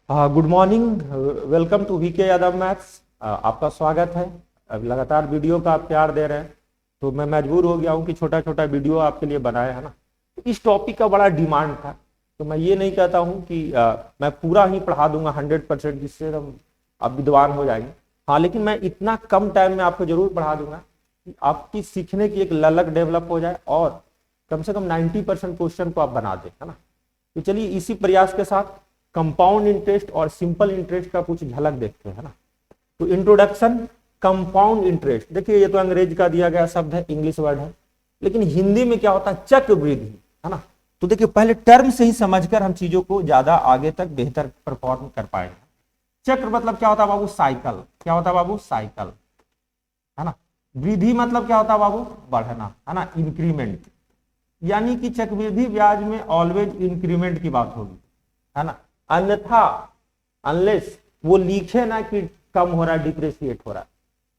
Good morning. Welcome to VK Yadav maths. आपका स्वागत है। अब लगातार वीडियो का आप प्यार दे रहे हैं तो मैं मजबूर हो गया हूं कि छोटा छोटा वीडियो आपके लिए बनाया है ना। इस टॉपिक का बड़ा डिमांड था तो मैं ये नहीं कहता हूं कि मैं पूरा ही पढ़ा दूंगा 100%, जिससे हम आप विद्वान हो जाएंगे। हाँ, लेकिन मैं इतना कम टाइम में आपको जरूर पढ़ा दूंगा कि आपकी सीखने की एक ललक डेवलप हो जाए और कम से कम 90% क्वेश्चन को आप बना दें, है ना। तो चलिए इसी प्रयास के साथ कंपाउंड इंटरेस्ट और सिंपल इंटरेस्ट का कुछ झलक देखते हैं ना। तो इंट्रोडक्शन कंपाउंड इंटरेस्ट, देखिए ये तो अंग्रेज का दिया गया शब्द है, इंग्लिश वर्ड है, लेकिन हिंदी में क्या होता है, चक्रवृद्धि, है ना। तो देखिए पहले टर्म से ही समझकर हम चीजों को ज्यादा आगे तक बेहतर परफॉर्म कर पाएंगे। चक्र मतलब क्या होता है बाबू, साइकिल। क्या होता है बाबू, साइकिल, है ना। वृद्धि मतलब क्या होता है बाबू, बढ़ना, है ना, इंक्रीमेंट। यानी कि चक्रवृद्धि ब्याज में ऑलवेज इंक्रीमेंट की बात होगी, है ना। अन्यथा अनलेस वो लिखे ना कि कम हो रहा है, डिप्रेशिएट हो रहा है,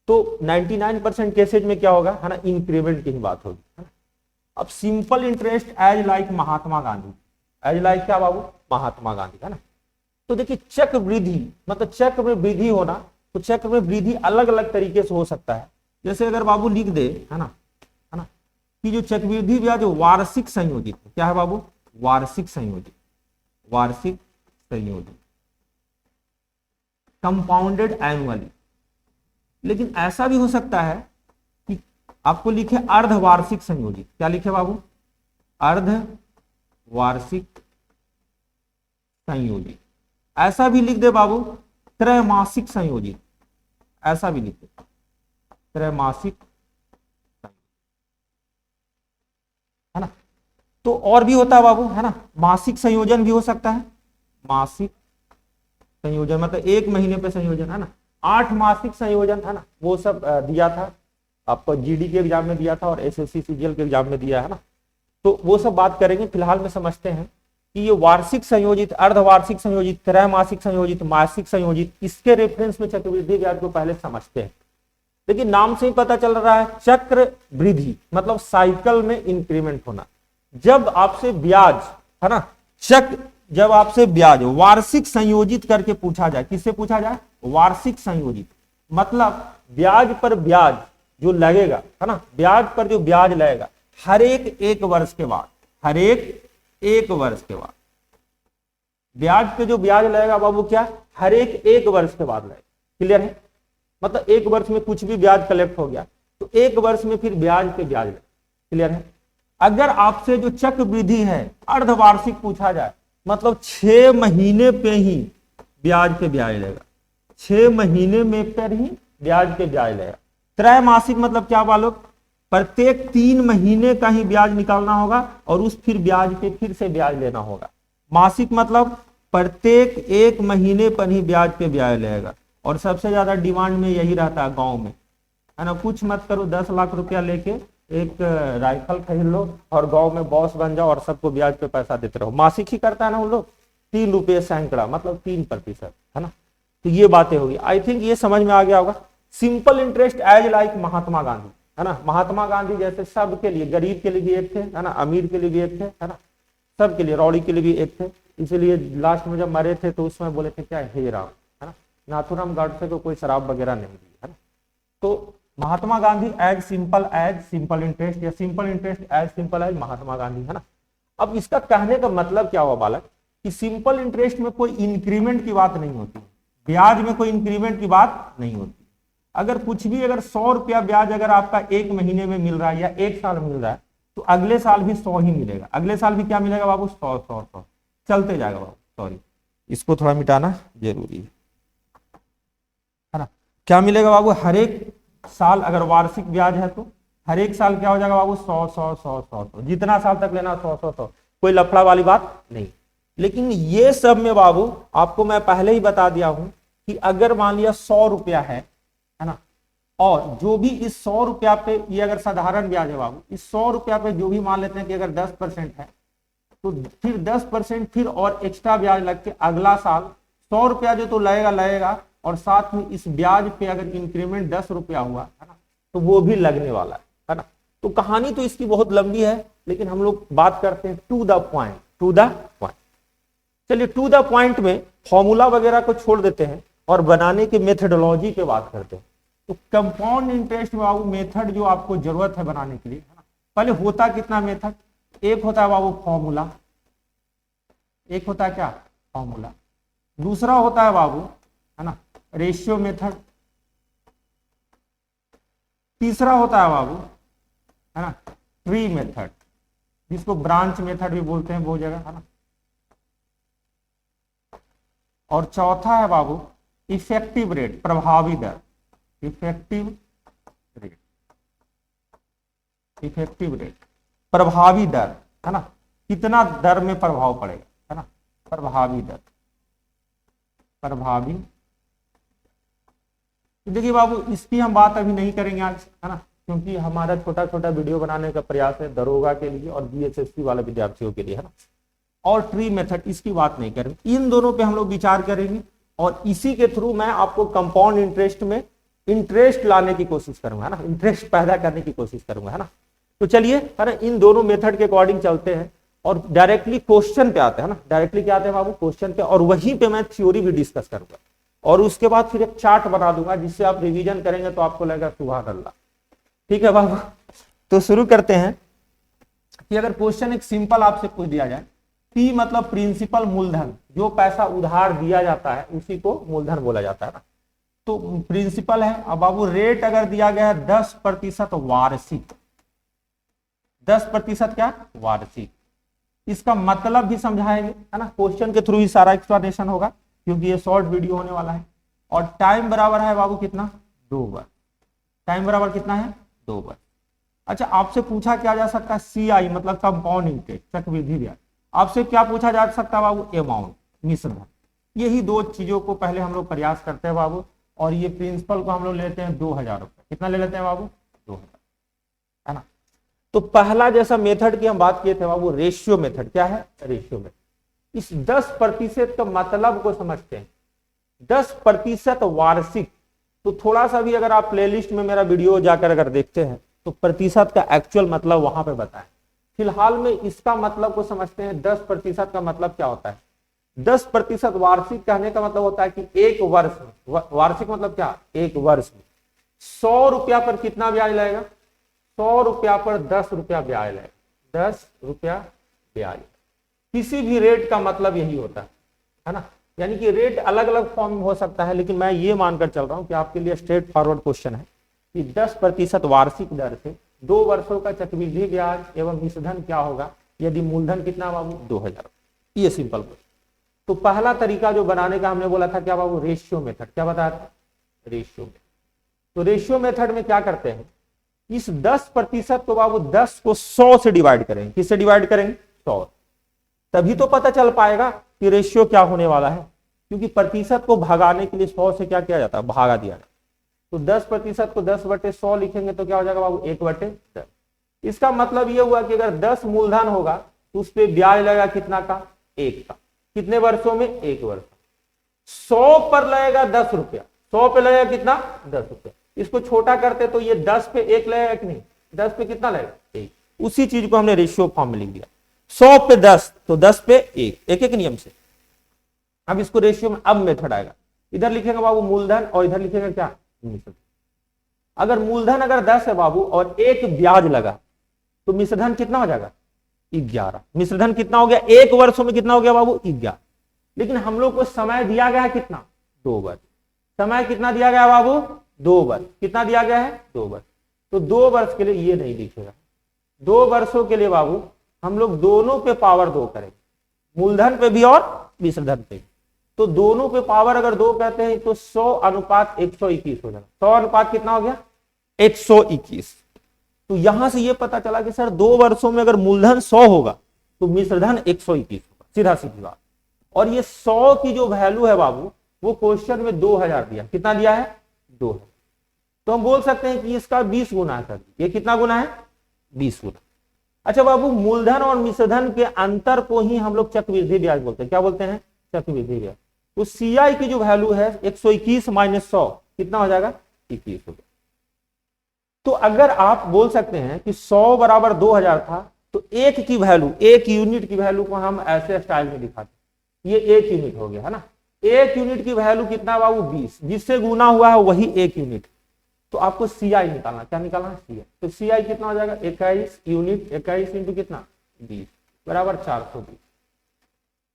तो 99% केसेज में क्या होगा, है ना, इंक्रीमेंट की ही बात होगी, है ना। अब सिंपल इंटरेस्ट एज लाइक महात्मा गांधी, एज लाइक क्या बाबू, महात्मा गांधी, है ना। तो देखिए चक्रवृद्धि मतलब चक्र में वृद्धि होना, तो चक्र में वृद्धि अलग अलग तरीके से हो सकता है। जैसे अगर बाबू लिख दे, है ना कि जो चक्रवृद्धि ब्याज वार्षिक संयोजित, क्या है बाबू, वार्षिक संयोजित, वार्षिक संयोजित, कंपाउंडेड एनुअली। लेकिन ऐसा भी हो सकता है कि आपको लिखे अर्धवार्षिक संयोजित, क्या लिखे बाबू, अर्धवार्षिक संयोजित। ऐसा भी लिख दे बाबू त्रैमासिक संयोजित, ऐसा भी लिख दे त्रैमासिक, है ना। तो और भी होता है बाबू, है ना, मासिक संयोजन भी हो सकता है, मासिक संयोजन मतलब एक महीने पे संयोजन, है ना। 8 मासिक संयोजन, है ना, वो सब दिया था आपको, जीडी के एग्जाम में दिया था और एसएससी सीजीएल के एग्जाम में दिया है ना। तो वो सब बात करेंगे, फिलहाल में समझते हैं कि ये वार्षिक संयोजित, अर्धवार्षिक संयोजित, त्रैमासिक संयोजित, मासिक संयोजित, इसके रेफरेंस में चक्रवृद्धि ब्याज को पहले समझते हैं। लेकिन नाम से ही पता चल रहा है चक्र वृद्धि मतलब साइकिल में इंक्रीमेंट होना। जब आपसे ब्याज, है ना, चक्र, जब आपसे ब्याज वार्षिक संयोजित करके पूछा जाए, किससे पूछा जाए, वार्षिक संयोजित, मतलब ब्याज पर ब्याज जो लगेगा, है ना, ब्याज पर जो ब्याज लगेगा हर एक वर्ष के बाद, हर एक वर्ष के बाद ब्याज पे जो ब्याज लगेगा बाबू, क्या, हर एक वर्ष के बाद लगेगा। क्लियर है, मतलब एक वर्ष में कुछ भी ब्याज कलेक्ट हो गया तो एक वर्ष में फिर ब्याज पे ब्याज लगेगा। क्लियर है। अगर आपसे जो चक्र वृद्धि है अर्धवार्षिक पूछा जाए, मतलब 6 महीने पे ही ब्याज पे ब्याज लगेगा, 6 महीने में पर ही ब्याज पे ब्याज लगेगा। त्रैमासिक मतलब क्या बालक, प्रत्येक 3 महीने का ही ब्याज निकालना होगा और उस फिर ब्याज पे फिर से ब्याज लेना होगा। मासिक मतलब प्रत्येक 1 महीने पर ही ब्याज पे ब्याज लगेगा। और सबसे ज्यादा डिमांड में यही रहता है गांव में, है ना। कुछ मत करो, 10 लाख रुपया लेके एक राइफल खरीद लो और गांव में बॉस बन जाओ और सबको ब्याज पे पैसा देते रहो। मासिक ही करता है ना उन लोग, 3 रुपये सैकड़ा मतलब 3%, है ना। तो ये बातें होगी, आई थिंक ये समझ में आ गया होगा। सिंपल इंटरेस्ट एज लाइक महात्मा गांधी, है ना। महात्मा गांधी जैसे सबके लिए, गरीब के लिए भी एक थे, है ना, अमीर के लिए भी एक थे, है ना, सबके लिए, रौड़ी के लिए भी एक थे। इसीलिए लास्ट में जब मरे थे तो उसमें बोले थे क्या, हे राम, है ना, नाथुराम गॉडसे को कोई शराब वगैरह नहीं दी, है ना। तो Mahatma Gandhi as simple interest, या simple interest as simple as Mahatma Gandhi, है ना। अब इसका कहने का मतलब क्या हुआ बालक, कि सिंपल इंटरेस्ट में कोई इंक्रीमेंट की बात नहीं होती, ब्याज में कोई इंक्रीमेंट की बात नहीं होती। अगर कुछ भी, अगर 100 रुपया ब्याज अगर आपका 1 महीने में मिल रहा है या 1 साल में मिल रहा है, तो अगले साल भी 100 ही मिलेगा, अगले साल भी क्या मिलेगा बाबू, 100 चलते जाएगा बाबू। सॉरी, इसको थोड़ा मिटाना जरूरी है ना। क्या मिलेगा बाबू, हर एक साल अगर वार्षिक ब्याज है तो हर एक साल क्या हो जाएगा बाबू, 100, जितना साल तक लेना 100, कोई लफड़ा वाली बात नहीं। लेकिन ये सब में बाबू आपको मैं पहले ही बता दिया हूं कि अगर मान लिया 100 रुपया है ना, और जो भी इस 100 रुपया पे, ये अगर साधारण ब्याज है बाबू, इस 100 रुपया पे जो भी मान लेते हैं कि अगर 10% है तो फिर 10% फिर और एक्स्ट्रा ब्याज लग के अगला साल 100 रुपया जो तो लगेगा और साथ में इस ब्याज पे अगर इंक्रीमेंट 10 रुपया हुआ, है ना, तो वो भी लगने वाला है ना। तो कहानी तो इसकी बहुत लंबी है, लेकिन हम लोग बात करते हैं to the point, to the point. चलिए टू द पॉइंट में फॉर्मूला वगैरह को छोड़ देते हैं और बनाने की मेथडोलॉजी पे बात करते हैं। तो कंपाउंड इंटरेस्ट बाबू मेथड जो आपको जरूरत है बनाने के लिए, है ना, पहले होता कितना मेथड, एक होता है बाबू फॉर्मूला, एक होता है क्या फॉर्मूला, दूसरा होता है बाबू, है ना, रेशियो मेथड, तीसरा होता है बाबू, है ना, ट्री मेथड, जिसको ब्रांच मेथड भी बोलते हैं बहुत जगह, है ना, और चौथा है बाबू इफेक्टिव रेट, प्रभावी दर, इफेक्टिव रेट, इफेक्टिव रेट, प्रभावी दर, है ना, कितना दर में प्रभाव पड़ेगा, है ना, प्रभावी दर, प्रभावी। देखिए बाबू इसकी हम बात अभी नहीं करेंगे आज, है ना, क्योंकि हमारा छोटा छोटा वीडियो बनाने का प्रयास है दरोगा के लिए और बीएसएससी वाले विद्यार्थियों के लिए, है ना। और ट्री मेथड इसकी बात नहीं करेंगे, इन दोनों पे हम लोग विचार करेंगे और इसी के थ्रू मैं आपको कंपाउंड इंटरेस्ट में इंटरेस्ट लाने की कोशिश करूंगा, है ना, इंटरेस्ट पैदा करने की कोशिश करूंगा, है ना। तो चलिए, है ना, इन दोनों मेथड के अकॉर्डिंग चलते हैं और डायरेक्टली क्वेश्चन पे आते हैं, ना, डायरेक्टली क्या आते हैं बाबू क्वेश्चन पे, और वहीं पे मैं थ्योरी भी डिस्कस करूंगा और उसके बाद फिर एक चार्ट बना दूंगा जिससे आप रिवीजन करेंगे तो आपको लगेगा सुभान अल्लाह। ठीक है बाबू, तो शुरू करते हैं कि अगर क्वेश्चन एक सिंपल आपसे पूछ दिया जाए, पी मतलब प्रिंसिपल मूलधन, जो पैसा उधार दिया जाता है उसी को मूलधन बोला जाता है ना। तो प्रिंसिपल है, अब बाबू रेट अगर दिया गया है 10% वार्षिक, 10% क्या वार्षिक, इसका मतलब भी समझाएंगे, है ना, क्वेश्चन के थ्रू ही सारा एक्सप्लेनेशन होगा क्योंकि ये शॉर्ट वीडियो होने वाला है। और टाइम बराबर है बाबू कितना 2 बार, टाइम बराबर कितना है 2 बार। अच्छा आपसे पूछा क्या जा सकता है सीआई मतलब कंपाउंड इंटरेस्ट, चक्रवृद्धि ब्याज। आपसे क्या पूछा जा सकता है बाबू अमाउंट, मिश्रधन। यही दो चीजों को पहले हम लोग प्रयास करते हैं बाबू। और ये प्रिंसिपल को हम लोग लेते हैं 2000 रुपए, कितना ले लेते हैं बाबू 2000, है ना। तो पहला जैसा मेथड की हम बात किए थे बाबू रेशियो मेथड, क्या है रेशियो मेथड। इस 10% का मतलब को समझते हैं, 10% वार्षिक। तो थोड़ा सा भी अगर आप प्लेलिस्ट में मेरा वीडियो जाकर अगर देखते हैं तो प्रतिशत का एक्चुअल मतलब वहां पे बताएं। फिलहाल में इसका मतलब को समझते हैं, 10% का मतलब क्या होता है। 10% वार्षिक कहने का मतलब होता है कि एक वर्ष में, वार्षिक मतलब क्या, एक वर्ष में 100 रुपया पर कितना ब्याज लगेगा, 100 रुपया पर 10 रुपया ब्याज लगेगा, 10 रुपया ब्याज। किसी भी रेट का मतलब यही होता है ना। यानी कि रेट अलग अलग फॉर्म में हो सकता है, लेकिन मैं ये मानकर चल रहा हूं कि आपके लिए स्ट्रेट फॉरवर्ड क्वेश्चन है कि 10% वार्षिक दर से 2 वर्षों का चक्रवृद्धि ब्याज एवं मिश्रधन क्या होगा यदि मूलधन कितना बाबू 2000। ये सिंपल क्वेश्चन। तो पहला तरीका जो बनाने का हमने बोला था क्या बाबू रेशियो मेथड, क्या बताया था रेशियो मेथड। तो रेशियो मेथड में क्या करते हैं, इस 10% को बाबू 10 को 100 से डिवाइड करेंगे। किससे डिवाइड करेंगे 100, तभी तो पता चल पाएगा कि रेशियो क्या होने वाला है। क्योंकि प्रतिशत को भगाने के लिए 100 से क्या किया जाता है भागा दिया जाता है। तो 10% को 10/100 लिखेंगे तो क्या हो जाएगा बाबू 1/10। इसका मतलब ये हुआ कि अगर 10 मूलधन होगा तो उस पर ब्याज लगेगा कितना का 1 का। कितने वर्षों में 1 वर्ष। 100 पर लगेगा 10 रुपया, 100 पे लगेगा कितना 10 रुपया। इसको छोटा करते तो ये 10 पे 1 लगेगा कि नहीं, 10 पे कितना लगेगा 1। उसी चीज को हमने रेशियो फॉर्म में लिख दिया, 100 पे 10 तो 10 पे 1, एक एक नियम से। अब इसको रेशियो में अब मेथड आएगा, इधर लिखेगा बाबू मूलधन और इधर लिखेगा क्या मिश्रधन। अगर मूलधन अगर 10 है बाबू और 1 ब्याज लगा तो मिश्रधन कितना हो जाएगा 11। मिश्रधन कितना हो गया 1 वर्षों में कितना हो गया बाबू 11। लेकिन हम लोग को समय दिया गया है कितना 2 वर्ष। समय कितना दिया गया बाबू 2 वर्ष। कितना दिया गया है 2 वर्ष। तो 2 वर्ष के लिए ये नहीं लिखेगा, 2 वर्षों के लिए बाबू हम लोग दोनों पे पावर 2 करेंगे, मूलधन पे भी और मिश्रधन पे भी। तो दोनों पे पावर अगर 2 कहते हैं तो 100/121 हो जाएगा। 100 कितना हो गया 121। तो यहां से ये पता चला कि सर 2 वर्षों में अगर मूलधन 100 होगा तो मिश्रधन 121 होगा, सीधा सीधी बात। और ये 100 की जो वैल्यू है बाबू वो क्वेश्चन में 2000 दिया, कितना दिया है 2000। तो हम बोल सकते हैं कि इसका 20 गुना है सर। ये कितना गुना है 20 गुना। अच्छा बाबू मूलधन और मिश्रधन के अंतर को ही हम लोग चक्रवृद्धि ब्याज बोलते हैं। क्या बोलते हैं चक्रवृद्धि ब्याज। तो सीआई की जो वैल्यू है 121 माइनस 100 कितना हो जाएगा 21 हो गया। तो अगर आप बोल सकते हैं कि 100 बराबर 2000 था तो 1 की वैल्यू, 1 यूनिट की वैल्यू को हम ऐसे स्टाइल में दिखाते हैं, ये 1 यूनिट हो गया है ना। एक यूनिट की वैल्यू कितना बाबू 20, जिससे गुना हुआ है वही एक यूनिट। तो आपको सीआई निकालना, क्या निकालना है सीआई। तो सीआई कितना हो जाएगा 21 यूनिट, 21 इंटू कितना 20 बराबर 420।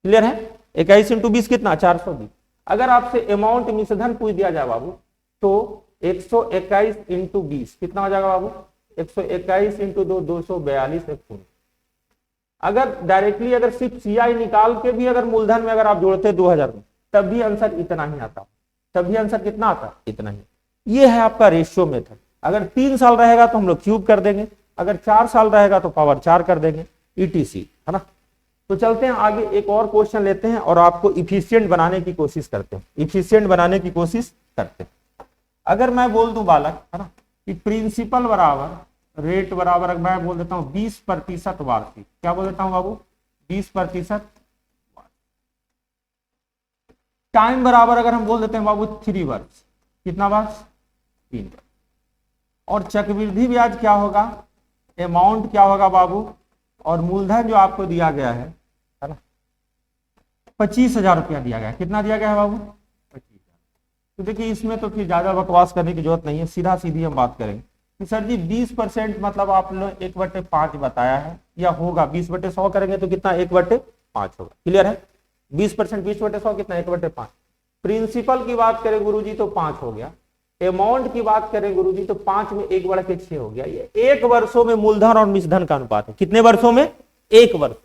क्लियर है, 21 इंटू 20 कितना 420। अगर आपसे अमाउंट मिश्रधन पूछ दिया जाए बाबू तो 121 इंटू 20 कितना हो जाएगा बाबू 121 इंटू 2 242 एक पूर्ण। अगर डायरेक्टली अगर सिर्फ सीआई निकाल के भी अगर मूलधन में अगर आप जोड़ते 2000 में तब भी आंसर इतना ही आता, तब भी आंसर कितना आता इतना ही। ये है आपका रेशियो मेथड। अगर 3 साल रहेगा तो हम लोग क्यूब कर देंगे, अगर 4 साल रहेगा तो पावर 4 कर देंगे, ईटीसी, है ना। तो चलते हैं आगे, एक और क्वेश्चन लेते हैं और आपको इफिशिएंट बनाने की कोशिश करते हैं, इफिशिएंट बनाने की कोशिश करते हैं। अगर मैं बोल दूं बालक, है ना, कि प्रिंसिपल बराबर रेट बराबर, अगर मैं बोल देता हूं 20% वार्षिक, क्या बोल देता हूं बाबू 20%, टाइम बराबर अगर हम बोल देते हैं बाबू 3 वर्ष, कितना वर्ष 3 वर्ष, और चक्रवृद्धि ब्याज क्या होगा, अमाउंट क्या होगा बाबू, और मूलधन जो आपको दिया गया है ना 25,000 रुपया दिया गया है। कितना दिया गया है बाबू 25,000। तो देखिए इसमें तो फिर ज्यादा बकवास करने की जरूरत नहीं है, सीधा सीधी हम बात करेंगे कि सर जी 20% मतलब आप लोग 1/5 बताया है, या होगा 20/100 करेंगे तो कितना 1/5 होगा। क्लियर है, 20% 20/100 कितना 1/5। प्रिंसिपल की बात करें गुरुजी तो 5 हो गया, अमाउंट की बात करें गुरुजी तो 5 में 1/6 हो गया। ये 1 वर्षों में मूलधन और मिश्रधन का अनुपात है, कितने वर्षों में 1 वर्ष।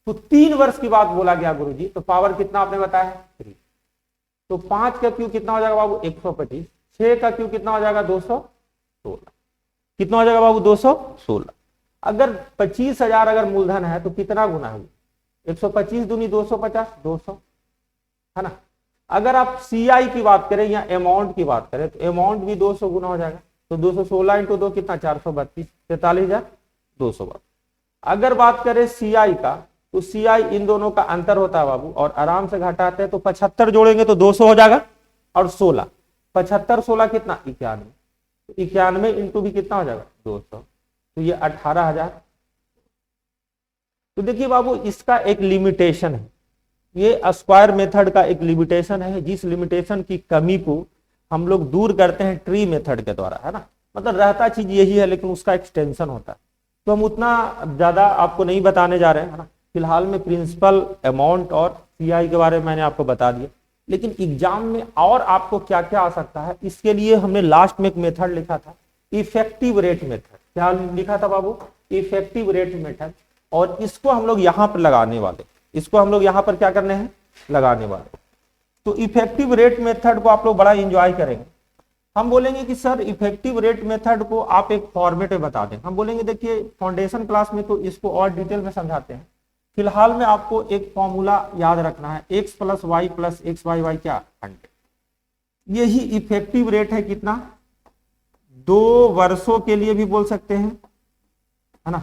तो 3 वर्ष की बात बोला गया गुरुजी, तो पावर कितना आपने बताया 3। तो 5 का क्यू कितना हो जाएगा बाबू 125, 6 का क्यू कितना हो जाएगा 216, कितना हो जाएगा बाबू 216। अगर 25,000 अगर मूलधन है तो कितना गुना है 125 दूनी 250 200, है ना। अगर आप सीआई की बात करें या अमाउंट की बात करें तो अमाउंट भी 200 गुना हो जाएगा, तो 216 इंटू 2 कितना 432, 43,212। अगर बात करें सीआई का तो सीआई इन दोनों का अंतर होता है बाबू, और आराम से घटाते हैं तो 75 जोड़ेंगे तो 200 हो जाएगा, और 16 75 16 कितना 91, तो 91 इंटू भी कितना हो जाएगा 200, तो ये 18,000। तो देखिए बाबू इसका एक लिमिटेशन है, ये स्क्वायर मेथड का एक लिमिटेशन है, जिस लिमिटेशन की कमी को हम लोग दूर करते हैं ट्री मेथड के द्वारा, है ना। मतलब रहता चीज यही है लेकिन उसका एक्सटेंशन होता है, तो हम उतना ज्यादा आपको नहीं बताने जा रहे हैं, है ना। फिलहाल में प्रिंसिपल अमाउंट और सीआई के बारे में मैंने आपको बता दिया, लेकिन एग्जाम में और आपको क्या क्या आ सकता है इसके लिए हमने लास्ट में एक मेथड लिखा था, इफेक्टिव रेट मेथड। क्या लिखा था बाबू इफेक्टिव रेट मेथड, और इसको हम लोग यहाँ पर लगाने वाले, इसको हम लोग यहाँ पर क्या करने हैं लगाने वाले। तो इफेक्टिव रेट मेथड को आप लोग बड़ा एंजॉय करेंगे। हम बोलेंगे कि सर इफेक्टिव रेट मेथड को आप एक फॉर्मेट में बता दें। हम बोलेंगे देखिए फाउंडेशन क्लास में तो इसको और डिटेल में समझाते हैं, फिलहाल में आपको एक फॉर्मूला याद रखना है, x + y + x y y क्या 100। यही इफेक्टिव रेट है कितना 2 वर्षों के लिए भी बोल सकते हैं, है ना,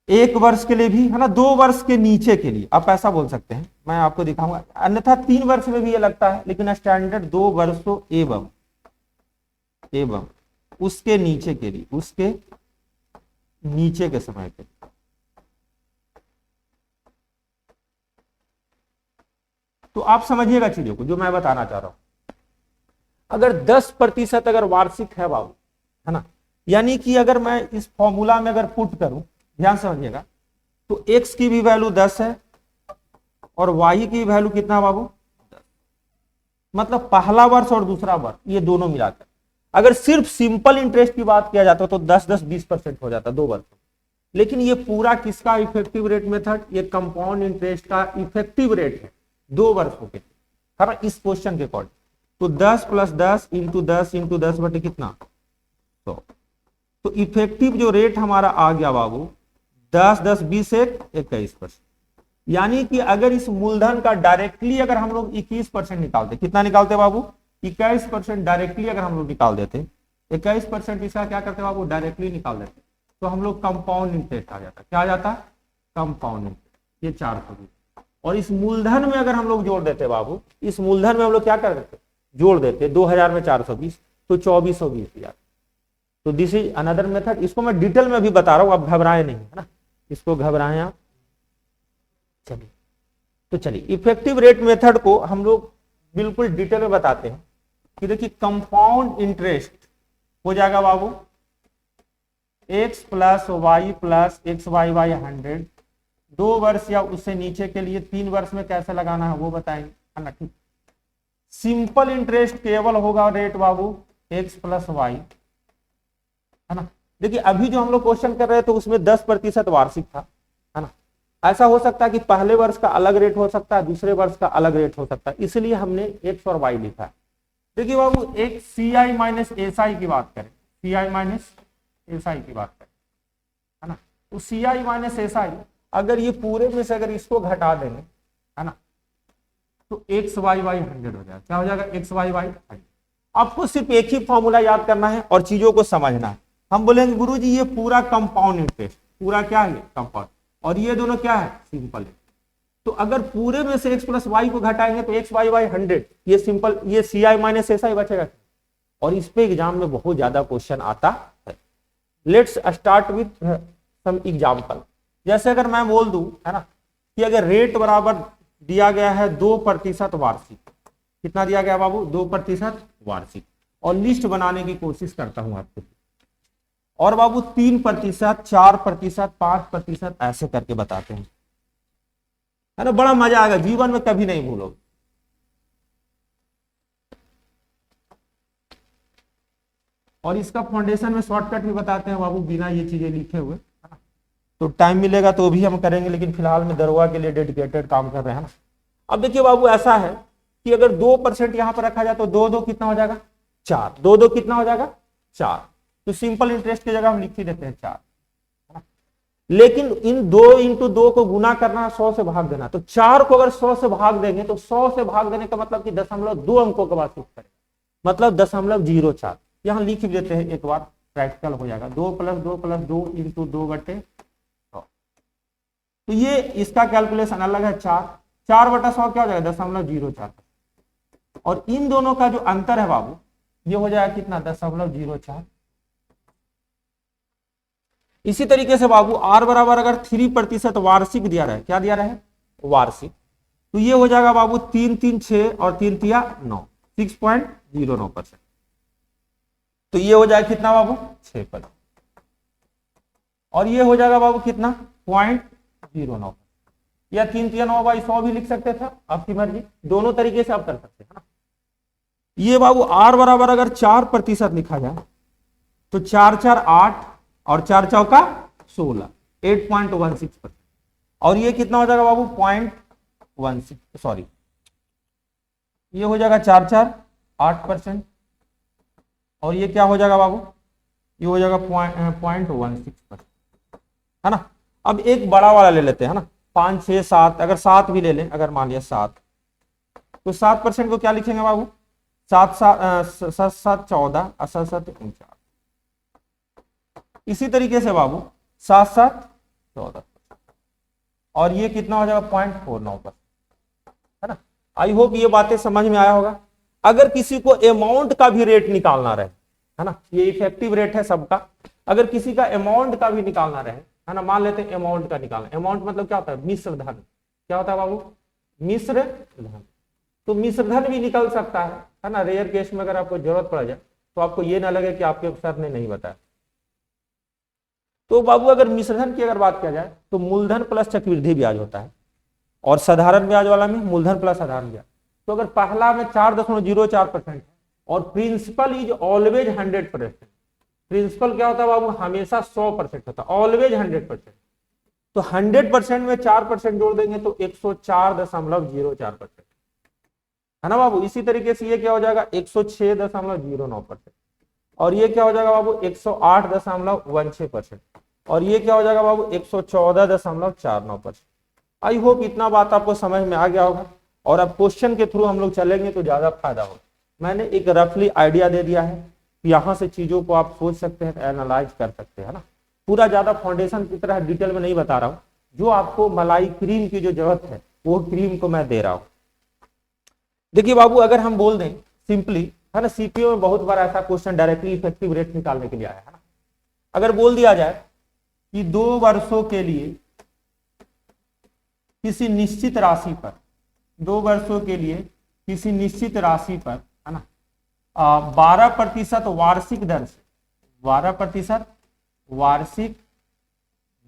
1 वर्ष के लिए भी, है ना, 2 वर्ष के नीचे के लिए आप ऐसा बोल सकते हैं, मैं आपको दिखाऊंगा। अन्यथा 3 वर्ष में भी ये लगता है, लेकिन स्टैंडर्ड 2 वर्षों एवं उसके नीचे के लिए, उसके नीचे के समय के लिए। तो आप समझिएगा चीजों को जो मैं बताना चाह रहा हूं। अगर 10% अगर वार्षिक है बाबू, है ना, यानी कि अगर मैं इस फॉर्मूला में अगर पुट करूं, ध्यान समझिएगा, तो x की भी वैल्यू 10 है और y की वैल्यू कितना बाबू 10, मतलब पहला वर्ष और दूसरा वर्ष ये दोनों मिलाकर। अगर सिर्फ सिंपल इंटरेस्ट की बात किया जाता तो 10-10-20% हो जाता 2 वर्ष, लेकिन ये पूरा किसका इफेक्टिव रेट मेथड, ये कंपाउंड इंटरेस्ट का इफेक्टिव रेट है 2 वर्षों के, है ना, इस क्वेश्चन के अकॉर्डिंग। तो 10 + 10 × 10 × 10 बटे कितना 100। तो इफेक्टिव जो रेट हमारा आ गया बाबू 10 10 20 21%। यानी कि अगर इस मूलधन का डायरेक्टली अगर हम लोग 21% निकालते, कितना निकालते बाबू 21% डायरेक्टली अगर हम लोग निकाल देते, 21% इसका क्या करते बाबू डायरेक्टली निकाल देते, तो हम लोग कंपाउंड इंटरेस्ट आ जाता। क्या आ जाता कंपाउंड इंटरेस्ट, ये 420। और इस मूलधन में अगर हम लोग जोड़ देते बाबू, इस मूलधन में हम लोग क्या कर देते जोड़ देते 2000 में 420 तो 2420,000। तो दिस इज अनदर मेथड। इसको मैं डिटेल में भी बता रहा हूं, आप घबराए नहीं, है ना, इसको घबराए आप। चलिए तो चलिए इफेक्टिव रेट मेथड को हम लोग बिल्कुल डिटेल में बताते हैं कि देखिए कंपाउंड इंटरेस्ट हो जाएगा बाबू x plus Y plus X Y by 100, 2 वर्ष या उससे नीचे के लिए 3 वर्ष में कैसे लगाना है वो बताएंगे, है ना। ठीक, सिंपल इंटरेस्ट केवल होगा रेट बाबू x प्लस वाई, है ना। देखिए अभी जो हम लोग क्वेश्चन कर रहे थे उसमें 10% वार्षिक था, है ना। ऐसा हो सकता है कि पहले वर्ष का अलग रेट हो सकता है, दूसरे वर्ष का अलग रेट हो सकता है, इसलिए हमने एक्स और वाई लिखा है। देखिए बाबू एक सी आई माइनस एस आई की बात करें, सी आई माइनस एस आई की बात करें, है ना, तो सी आई माइनस एस आई अगर ये पूरे में से अगर इसको घटा देंगे, है ना, तो एक्स वाई बाई 100 हो जाएगा। क्या हो जाएगा? X Y by 100। आपको सिर्फ एक ही फॉर्मूला याद करना है और चीजों को समझना है। हम बोलेंगे गुरुजी ये पूरा कंपाउंड इंटरेस्ट, पूरा क्या है कंपाउंड, और ये दोनों क्या है सिंपल है। तो अगर पूरे में से x प्लस वाई को घटाएंगे तो एक्स वाई बाई 100, ये सिंपल, ये सी आई माइनस एस आई बचेगा। और इस पे एग्जाम में बहुत ज्यादा क्वेश्चन आता है। Let's start with some example. जैसे अगर मैं बोल दूं, है ना, कि अगर रेट बराबर दिया गया है 2% वार्षिक, कितना दिया गया बाबू? 2% वार्षिक, और लिस्ट बनाने की कोशिश करता हूं आपको, और बाबू 3%, 4%, 5% ऐसे करके बताते हैं, है ना। बड़ा मजा आएगा, जीवन में कभी नहीं भूलोगे। और इसका फाउंडेशन में शॉर्टकट भी बताते हैं बाबू, बिना ये चीजें लिखे हुए, है ना। तो टाइम मिलेगा तो भी हम करेंगे, लेकिन फिलहाल में दरोगा के लिए डेडिकेटेड काम कर रहे हैं ना। अब देखिए बाबू ऐसा है कि अगर 2% यहां पर रखा जाए तो 2 2 कितना हो जाएगा? 4। 2 2 कितना हो जाएगा? 4। तो सिंपल इंटरेस्ट की जगह हम लिख ही देते हैं 4, है ना। लेकिन इन 2 इंटू 2 को गुना करना, 100 से भाग देना। तो 4 को अगर 100 से भाग देंगे तो 100 से भाग देने का मतलब कि 0.2 अंकों के बाद शिफ्ट करेगा, मतलब 0.04। यहां लिख देते हैं एक बार, प्रैक्टिकल हो जाएगा। 2 + 2 + 2 इंटू 2/100। तो ये इसका कैलकुलेशन अलग है। 4/100 क्या हो जाएगा? 0.04। और इन दोनों का जो अंतर है बाबू, ये हो जाएगा कितना? 0.04। इसी तरीके से बाबू आर बराबर अगर 3% वार्षिक दिया रहा है, क्या दिया रहा है? वार्षिक, तो ये हो जाएगा बाबू 3 3 6 और 3 3 9, 6.09%। तो ये हो जाएगा कितना बाबू? 6%। और ये हो जाएगा बाबू कितना? 0.09, या 3 3 9/100 भी लिख सकते थे, आपकी मर्जी, दोनों तरीके से आप कर सकते हैं ना। ये बाबू आर बराबर अगर 4% लिखा जाए तो 4 4 8 और 4 चौका 16, 8.16%। और ये कितना हो जाएगा बाबू? 0.16, सॉरी, ये हो जाएगा 4 4 8%। और ये क्या हो जाएगा बाबू? ये हो जाएगा 0.16%, है ना। अब एक बड़ा वाला ले लेते हैं ना, 5 6 7, अगर 7 भी ले लें, अगर मान लिया 7, तो 7% को क्या लिखेंगे बाबू? 7 7 7 14 और 7 7 49। इसी तरीके से बाबू 7 7 14, और ये कितना हो जाएगा? 0.49%, है ना। आई होप ये बातें समझ में आया होगा। अगर किसी को अमाउंट का भी रेट निकालना रहे, है ना, ये इफेक्टिव रेट है सबका, अगर किसी का अमाउंट का भी निकालना रहे, है ना, मान लेते हैं अमाउंट का निकालना। अमाउंट मतलब क्या होता है? मिश्र धन। क्या होता है बाबू? मिश्र धन। तो मिश्र धन भी निकल सकता है ना। रेयर केस में अगर आपको जरूरत पड़ जाए तो आपको ये ना लगे कि आपके सर ने नहीं बताया। तो बाबू अगर मिश्रधन की अगर बात किया जाए तो मूलधन प्लस चक्रवृद्धि ब्याज होता है, और साधारण ब्याज वाला में मूलधन प्लस साधारण ब्याज। तो अगर पहला में 4.04% है और प्रिंसिपल इज ऑलवेज 100%, प्रिंसिपल क्या होता है बाबू? हमेशा 100% होता है, ऑलवेज 100%। तो 100% में 4% जोड़ देंगे तो 104.04%, है ना बाबू। इसी तरीके से ये क्या हो जाएगा? 106.09%। और ये क्या हो जाएगा बाबू? 108.16%। और ये क्या हो जाएगा बाबू? 114.49%। आई होप इतना बात आपको समझ में आ गया होगा। और अब क्वेश्चन के थ्रू हम लोग चलेंगे तो ज्यादा फायदा होगा। मैंने एक रफली आइडिया दे दिया है, यहां से चीजों को आप सोच सकते हैं, एनालाइज कर सकते हैं ना। पूरा ज्यादा फाउंडेशन की तरह डिटेल में नहीं बता रहा हूं, जो आपको मलाई क्रीम की जो जरूरत है वो क्रीम को मैं दे रहा हूं। देखिए बाबू अगर हम बोल दें सिंपली, है ना, सीपीओ में बहुत बार ऐसा क्वेश्चन डायरेक्टली इफेक्टिव रेट निकालने के लिए आया है ना। अगर बोल दिया जाए कि 2 वर्षों के लिए किसी निश्चित राशि पर 2 वर्षों के लिए किसी निश्चित राशि पर, है ना, 12% वार्षिक दर से, 12% वार्षिक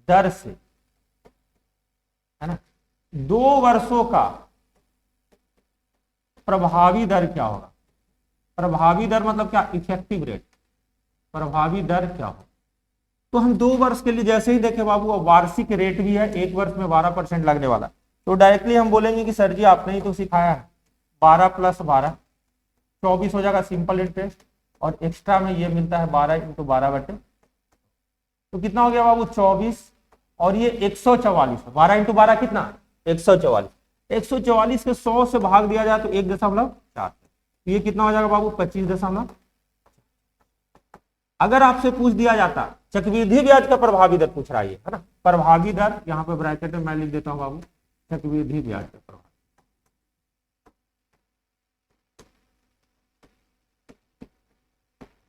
दर से, है ना, 2 वर्षों का प्रभावी दर क्या होगा? प्रभावी दर मतलब क्या? Effective rate. प्रभावी दर क्या होगा? तो हम 2 वर्ष के लिए जैसे ही देखे बाबू, अब वार्षिक रेट भी है, 1 वर्ष में 12% लगने वाला, तो डायरेक्टली हम बोलेंगे कि सर जी आपने ही तो सिखाया है, 12 + 12 24 हो जाएगा सिंपल इंटरेस्ट, और एक्स्ट्रा में ये मिलता है 12 × 12/, तो कितना हो गया बाबू? 24, और ये 144, 12 × 12 कितना? 144। 144 के 100 से भाग दिया जाए तो 1.4, ये कितना हो जाएगा बाबू? 25। अगर आपसे पूछ दिया जाता चक्रवृद्धि ब्याज का प्रभावी दर पूछ रहा है ना, प्रभावी दर यहाँ पे ब्रैकेट में मैं लिख देता हूं बाबू, चक्रवृद्धि ब्याज का प्रभाव,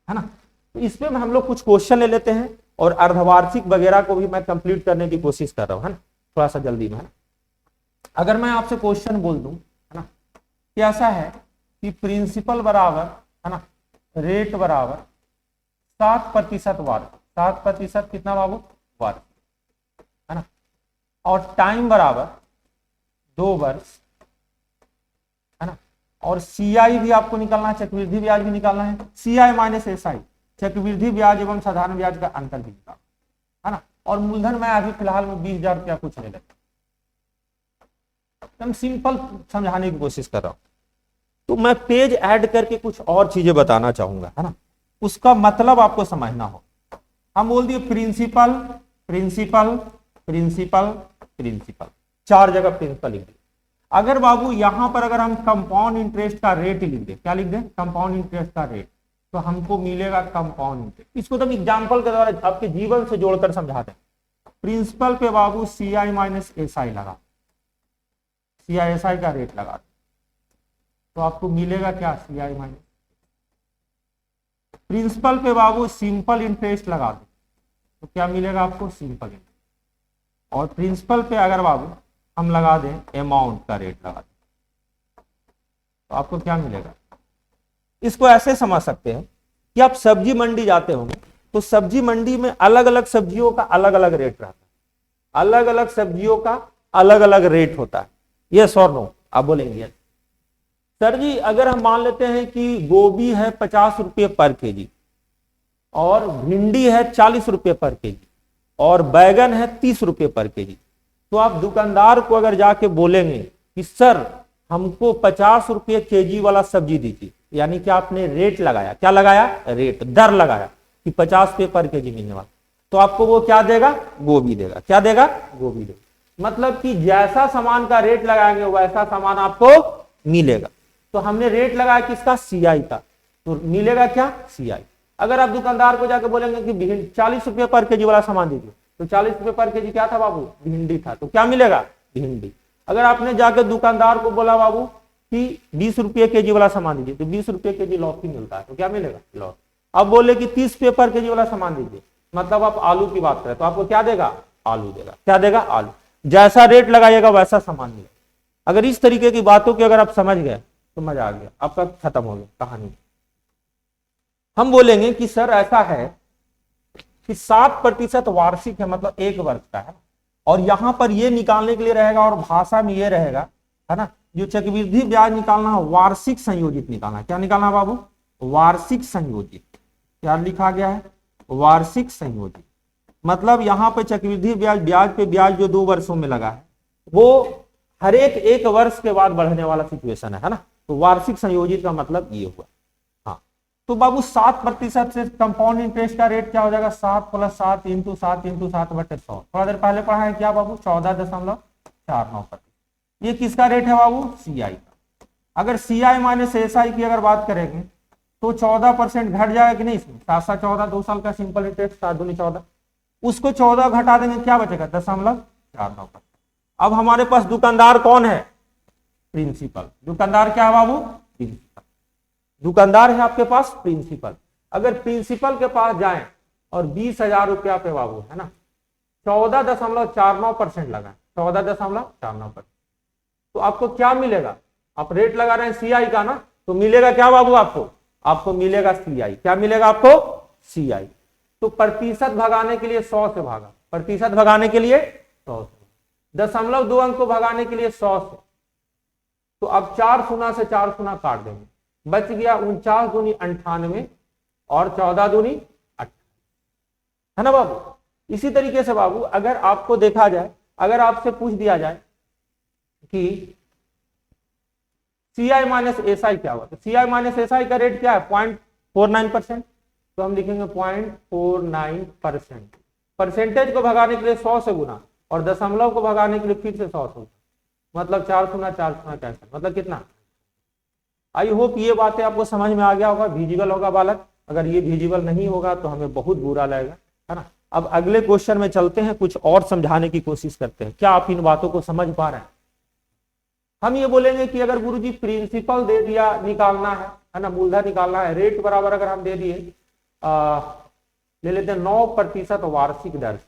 है ना। तो इसमें हम लोग कुछ क्वेश्चन ले लेते हैं, और अर्धवार्षिक वगैरह को भी मैं कंप्लीट करने की कोशिश कर रहा हूं, है ना, थोड़ा सा जल्दी में, है ना। अगर मैं आपसे क्वेश्चन बोल दूं, है ना, कि ऐसा है कि प्रिंसिपल बराबर, है ना, रेट बराबर 7% वार्षिक, 7% कितना बाबू? वार्षिक, है ना, और टाइम बराबर 2 वर्ष, है ना, और सीआई भी आपको निकालना है, चक्रवृद्धि ब्याज भी निकालना है, सीआई माइनस एसआई, चक्रवृद्धि ब्याज एवं साधारण ब्याज का अंतर भी निकालना, है ना, और मूलधन मैं अभी फिलहाल में 20,000 रुपया कुछ ले लेता, एकदम सिंपल समझाने की कोशिश कर रहा हूं। तो मैं पेज ऐड करके कुछ और चीजें बताना चाहूंगा, है ना, उसका मतलब आपको समझना हो। हम बोल दिए प्रिंसिपल प्रिंसिपल प्रिंसिपल प्रिंसिपल, 4 जगह प्रिंसिपल लिख दिए। अगर बाबू यहां पर अगर हम कंपाउंड इंटरेस्ट का रेट लिख दे, क्या लिख दे? कंपाउंड इंटरेस्ट का रेट, तो हमको मिलेगा कंपाउंड इंटरेस्ट। इसको तो एग्जाम्पल के द्वारा आपके जीवन से जोड़कर समझा दें। प्रिंसिपल पे बाबू सीआई माइनस एसआई लगा, सीआईएसआई का रेट लगा, तो आपको मिलेगा क्या? CI minus. प्रिंसिपल पे बाबू सिंपल इंटरेस्ट लगा दो, तो क्या मिलेगा आपको? Simple interest. और प्रिंसिपल पे अगर बाबू हम लगा दें अमाउंट का रेट लगा दें, तो आपको क्या मिलेगा? इसको ऐसे समझ सकते हैं कि आप सब्जी मंडी जाते होंगे, तो सब्जी मंडी में अलग अलग सब्जियों का अलग अलग रेट रहता है, अलग अलग सब्जियों का अलग अलग रेट होता है। यस और नो? आप बोलेंगे सर जी अगर हम मान लेते हैं कि गोभी है 50 रुपये पर केजी, और भिंडी है 40 रुपये पर केजी, और बैगन है 30 रुपये पर केजी, तो आप दुकानदार को अगर जाके बोलेंगे कि सर हमको 50 रुपये केजी वाला सब्जी दीजिए, यानी कि आपने रेट लगाया, क्या लगाया? रेट, दर लगाया कि 50 रुपये पर केजी मिलने वाला, तो आपको वो क्या देगा? गोभी देगा। क्या देगा? गोभी देगा। मतलब कि जैसा सामान का रेट लगाएंगे वैसा सामान आपको मिलेगा। तो हमने रेट लगाया किसका? सीआई का, तो मिलेगा क्या? सीआई। अगर आप दुकानदार को जाके बोलेंगे कि 40 रुपये पर केजी वाला सामान दीजिए, तो 40 रुपये पर केजी क्या था बाबू? भिंडी था, तो क्या मिलेगा? भिंडी। अगर आपने जाकर दुकानदार को बोला बाबू कि 20 रुपये केजी वाला सामान दीजिए, तो 20 रुपये केजी लौकी मिलता है, तो क्या मिलेगा? लौकी। अब बोले कि 30 रुपये पर केजी वाला सामान दीजिए, मतलब आप आलू की बात करें, तो आपको क्या देगा? आलू देगा। क्या देगा? आलू। जैसा रेट लगाइएगा वैसा सामान मिलेगा। अगर इस तरीके की बातों की अगर आप समझ गए तो मजा आ गया, आपका खत्म हो गया कहानी। हम बोलेंगे कि सर ऐसा है कि 7% वार्षिक है, मतलब 1 वर्ष का है, और यहां पर ये निकालने के लिए रहेगा, और भाषा में ये रहेगा, है ना, जो चक्रवृद्धि ब्याज निकालना है वार्षिक संयोजित निकालना है। क्या निकालना बाबू? वार्षिक संयोजित। क्या लिखा गया है? वार्षिक संयोजित। मतलब यहां पे चक्रवृद्धि ब्याज, ब्याज पे ब्याज जो 2 वर्षों में लगा है, वो हर एक वर्ष के बाद बढ़ने वाला सिचुएशन है ना, तो वार्षिक संयोजित का मतलब ये हुआ। हाँ, तो बाबू 7% से कंपाउंड इंटरेस्ट का रेट क्या हो जाएगा? 7 + 7 × 7 × 7/100। थोड़ा देर पहले पढ़ा है क्या बाबू? 14.49%। ये किसका रेट है बाबू? सीआई का। अगर सीआई माइनस एसआई की अगर बात करेंगे तो 14% घट जाएगा कि नहीं? इसमें 7 × 14 2 साल का सिंपल इंटरेस्ट, 7 दूनी 14, उसको 14 घटा देंगे, क्या बचेगा? 0.49%। अब हमारे पास दुकानदार कौन है? प्रिंसिपल। दुकानदार क्या है बाबू? प्रिंसिपल। दुकानदार है आपके पास प्रिंसिपल। अगर प्रिंसिपल के पास जाएं और 20,000 रुपया पे बाबू, है ना, 14.49% लगा, 14.49%, तो आपको क्या मिलेगा, आप रेट लगा रहे हैं सीआई का ना, तो मिलेगा क्या बाबू आपको, आपको मिलेगा सीआई। क्या मिलेगा आपको, सीआई। तो प्रतिशत भगाने के लिए 100 से भागा, प्रतिशत भगाने के लिए 100 से, 0.2 अंक को भगाने के लिए 100 से। तो अब 4 शून्य से 4 शून्य काट देंगे, बच गया 49 दूनी 98 और 14 दूनी 28, है ना बाबू। इसी तरीके से बाबू अगर आपको देखा जाए, अगर आपसे पूछ दिया जाए कि CI माइनस SI क्या हुआ, तो CI माइनस SI का रेट क्या है 0.49%, तो हम लिखेंगे 0.49%। परसेंटेज को भगाने के लिए 100 से गुना और दशमलव को भगाने के लिए फिर से 100 से, मतलब 4 शून्य 4 शून्य कैंसिल, मतलब कितना। आई होप ये बातें आपको समझ में आ गया होगा, विजिबल होगा बालक। अगर ये विजिबल नहीं होगा तो हमें बहुत बुरा लगेगा, है ना। अब अगले क्वेश्चन में चलते हैं, कुछ और समझाने की कोशिश करते हैं। क्या आप इन बातों को समझ पा रहे हैं। हम ये बोलेंगे कि अगर गुरुजी प्रिंसिपल दे दिया, निकालना है ना, मूलधन निकालना है, रेट बराबर अगर हम दे दिए ले लेते हैं 9% वार्षिक दर से,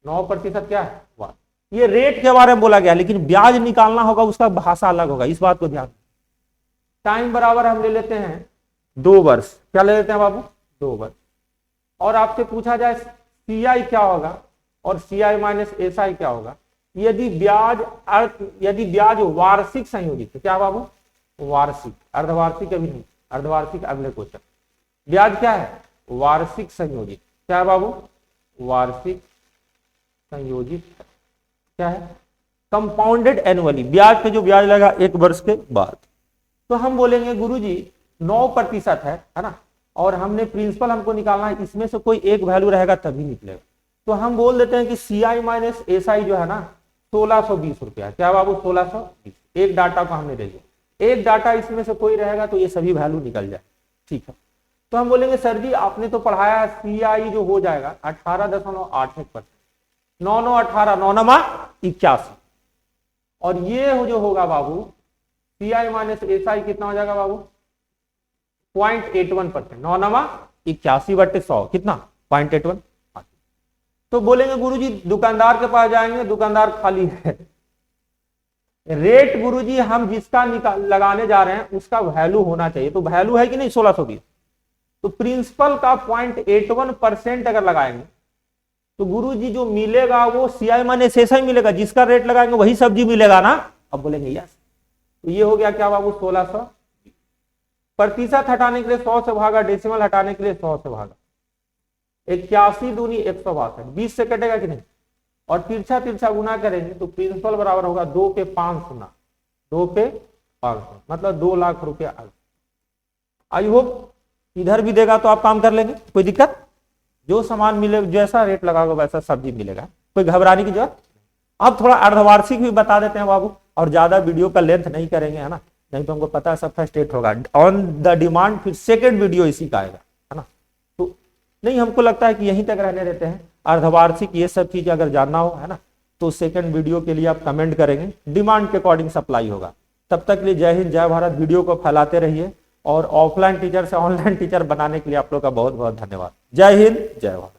9% क्या है वार्षिक। ये रेट के बारे में बोला गया, लेकिन ब्याज निकालना होगा उसका भाषा अलग होगा, इस बात को ध्यान। टाइम बराबर हम ले लेते हैं 2 वर्ष, क्या ले लेते हैं बाबू 2 वर्ष। और आपसे पूछा जाए सीआई क्या होगा और सीआई माइनस एसआई क्या होगा, यदि ब्याज वार्षिक संयोजित है, क्या बाबू वार्षिक, अर्धवार्षिक अभी नहीं, अर्धवार्षिक अगले क्वेश्चन। ब्याज क्या है वार्षिक संयोजित, क्या है बाबू वार्षिक संयोजित, क्या है कंपाउंडेड एनुअली, ब्याज पे जो ब्याज लगा 1 वर्ष के बाद। तो हम बोलेंगे गुरुजी 9% है ना, और हमने प्रिंसिपल हमको निकालना है, इसमें से कोई एक वैल्यू रहेगा तभी निकलेगा। तो हम बोल देते हैं कि सीआई माइनस एसआई जो है ना 1620 रुपया, क्या बाबू 1620, एक डाटा को हमने ले लिया, एक डाटा इसमें से कोई रहेगा तो ये सभी वैल्यू निकल जाए, ठीक है। तो हम बोलेंगे सर जी आपने तो पढ़ाया सीआई जो हो जाएगा 18.81%, 9 9 18 9 9 81, और ये जो होगा बाबू सीआई माइनस एसआई कितना हो जाएगा बाबू 0.81%, 9 9 81/100 कितना 0.81। तो बोलेंगे गुरुजी दुकानदार के पास जाएंगे, दुकानदार खाली है। रेट गुरुजी हम जिसका लगाने जा रहे हैं उसका वैल्यू होना चाहिए, तो वैल्यू है कि नहीं 1620, तो प्रिंसिपल का 0.81% अगर लगाएंगे तो गुरुजी जो मिलेगा वो सीआई माइनस एसआई मिलेगा, जिसका रेट लगाएंगे वही सब्जी मिलेगा ना। अब बोलेंगे यस, तो ये हो गया क्या बाबू 1600। प्रतिशत हटाने के लिए 100 से भागा, डेसिमल हटाने के लिए 100 से भागा, 81 दूनी 162, 20 से कटेगा कि नहीं, और तिरछा तिरछा गुना करेंगे तो प्रिंसिपल बराबर होगा 2 पे 5 गुना, 2 पे 500, मतलब 2 लाख रुपया। आई होप इधर भी देगा तो आप काम कर लेंगे, कोई दिक्कत, जो सामान मिले जैसा रेट लगाओगे वैसा सब्जी मिलेगा, कोई घबराने की जरूरत। अब थोड़ा अर्धवार्षिक भी बता देते हैं बाबू, और ज्यादा वीडियो का लेंथ नहीं करेंगे, है ना, नहीं तो हमको पता है सब फ्रस्ट्रेट होगा ऑन द डिमांड, फिर सेकंड वीडियो इसी का आएगा, है ना। तो नहीं, हमको लगता है कि यहीं तक रहने देते हैं। अर्धवार्षिक ये सब चीज अगर जानना हो, है ना, तो सेकंड वीडियो के लिए आप कमेंट करेंगे, डिमांड के अकॉर्डिंग सप्लाई होगा। तब तक के लिए जय हिंद जय भारत, वीडियो को फैलाते रहिए, और ऑफलाइन टीचर से ऑनलाइन टीचर बनाने के लिए आप लोग का बहुत बहुत धन्यवाद। जय हिंद जय भारत।